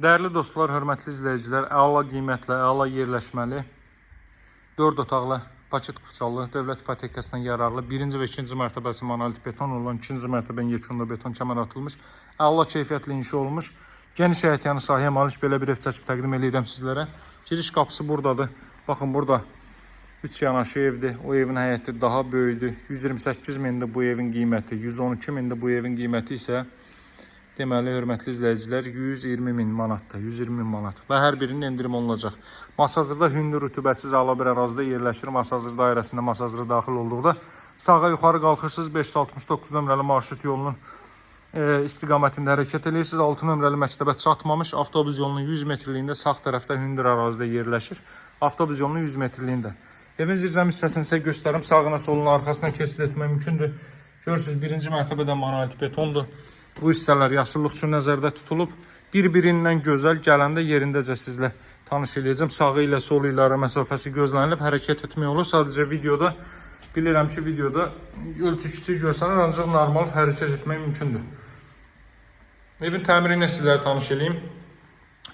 Dəyərli dostlar, hörmətli izləyicilər, əla qiymətlə, əla yerləşməli, 4 otaqlı, paket kupçalı, dövlət ipotekasından yararlı, 1-ci və 2-ci mərtəbəsi monolit beton olan, 2-ci mərtəbənin yekununda beton kəmər atılmış, əla keyfiyyətli inşa olmuş, geniş həyətyanı sahəyə malik belə bir ev çəkib təqdim edirəm sizlərə. Giriş qapısı buradadır. Baxın, burada 3 yanaşı evdir. O evin həyəti daha böyüdür. 128 mindir bu evin qiyməti, 112 mindir bu evin qiyməti isə deməli, hörmətli izləyicilər, 120 min manatdır, 120 min manat və hər birinin endirim olunacaq. Masazırda hündür, rütubətsiz əla bir ərazidə yerləşir. Masazır dairəsində masazıra daxil olduqda sağa yuxarı qalxırsınız, 569 nömrəli marşrut yolunun istiqamətində hərəkət edirsiniz. 6 nömrəli məktəbə çatmamış avtobus yolunun 100 metrliyində sağ tərəfdə hündür ərazidə yerləşir. Avtobus yolunun 100 metrliyində. Evin zircəm hissəsini sizə göstərim. Sağına soluna arxasından keçid etmək mümkündür. Görürsünüz, 1-ci mərtəbədə monolit betondur. Bu hissələr yaşıllıq üçün nəzərdə tutulub. Bir-birindən gözəl, gələndə yerindəcə sizlə tanış edəcəm. Sağı ilə solu ilə ara məsafəsi gözlənilib, hərəkət etmək olur. Sadəcə videoda, bilirəm ki, videoda ölçü kiçik görsənir, ancaq normal hərəkət etmək mümkündür. Evin təmiri ilə sizlərə tanış edeyim.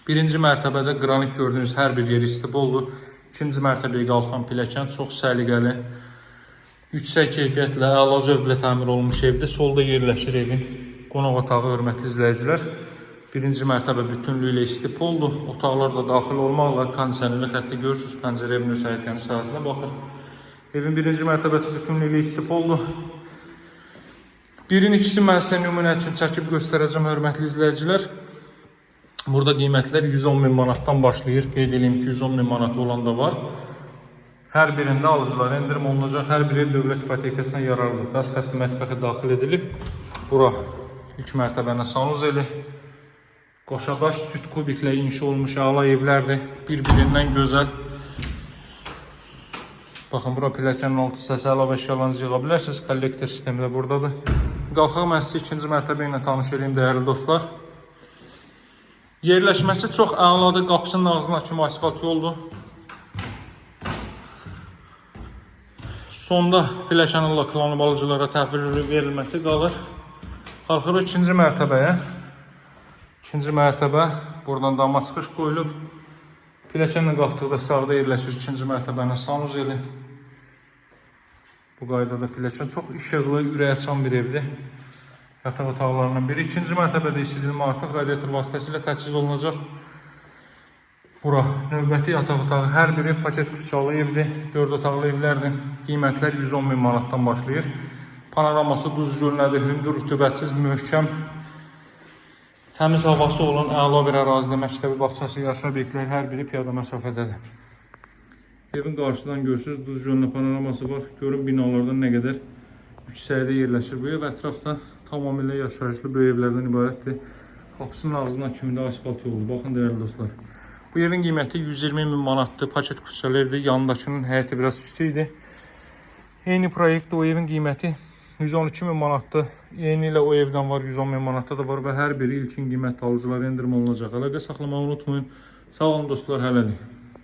1-ci mərtəbədə qranit gördüyünüz hər bir yeri istipoldur. 2-ci mərtəbəyə qalxan pilləkən çox səliqəli, yüksək keyfiyyətlə, əla zövqlə təmir olunmuş evdir. Solda yerləşir evin qonaq otağı, hörmətli izləyicilər. 1-ci mərtəbə bütünlüyü ilə istipoldur. Otaqlar da daxil olmaqla kondisionerli xətti görürsünüz. Pəncərə evin müsaitliyi sahəsinə baxır. Evin 1-ci mərtəbəsi bütünlüyü ilə istipoldur. Birin ikisi mən sizə nümunə üçün çəkib göstərəcəm, hörmətli izləyicilər. Burada qiymətlər 110 min manatdan başlayır. Qeyd edeyim ki, 110 min manat olan da var. Hər birində alıcılara endirim olunacaq. Hər biri dövlət ipotekasına yararlıdır. Qaz xətti mətbəxi daxil edilib. Bura ilk mərtəbənin sanuzeli. Qoşadaş cüt kubiklə inşa olmuş əla evlərdir. Bir-birindən gözəl. Baxın, bura pilləkənin altı hissəsi əlavə əşyalarınızı yığa bilərsiniz. Kollektor sistemi də buradadır. Qalxaq mən sizə 2-ci mərtəbə ilə tanış edeyim, dəyərli dostlar. Yerləşməsi çox əladır. Qapısının ağzına kimi asfalt yoldur. Sonda pilləkənin laklanıb alıcılara təhvil verilməsi qalır. Qalxırıq 2-ci mərtəbəyə. 2-ci mərtəbə, buradan dama çıxış qoyulub. Pilləkənlə qalxdıqda sağda yerləşir 2-ci mərtəbənin sanuzeli. Bu qaydada pilləkən çox işıqlı, ürək açan bir evdir. Yataq otaqlarından biri. 2-ci mərtəbədə isidilmə artıq radiator vasitəsilə təchiz olunacaq. Bura növbəti yataq otağı, hər biri paket kupçalı evdir. 4 otaqlı evlərdir. Qiymətlər 110 min manatdan başlayır. Panoraması duz gölünədir, hündür, rütubətsiz, möhkəm, təmiz havası olan əla bir ərazidə məktəbi, bağçası, yaşlı obyektlər hər biri piyada məsafədədir. Evin qarşıdan görürsünüz, duz gölünə panoraması var. Görün binalardan nə qədər yüksəkdə yerləşir bu ev. Ətrafda tamamilə yaşayışlı böyük evlərdən ibarətdir. Qapısının ağzından kimi də asfalt yoldur. Baxın, dəyərli dostlar. Bu evin qiyməti 120 min manatdır. Paket kupçalı evdir. Yanındakının həyəti biraz kiçikdir. Eyni proyektdə o evin qiyməti 112 min manatdır. Eyni ilə o evdən var, 110 min manatda da var və hər biri ilkin qiymət alıcılara endirim olunacaq. Əlaqə saxlamağı unutmayın. Sağ olun dostlar, hələlik.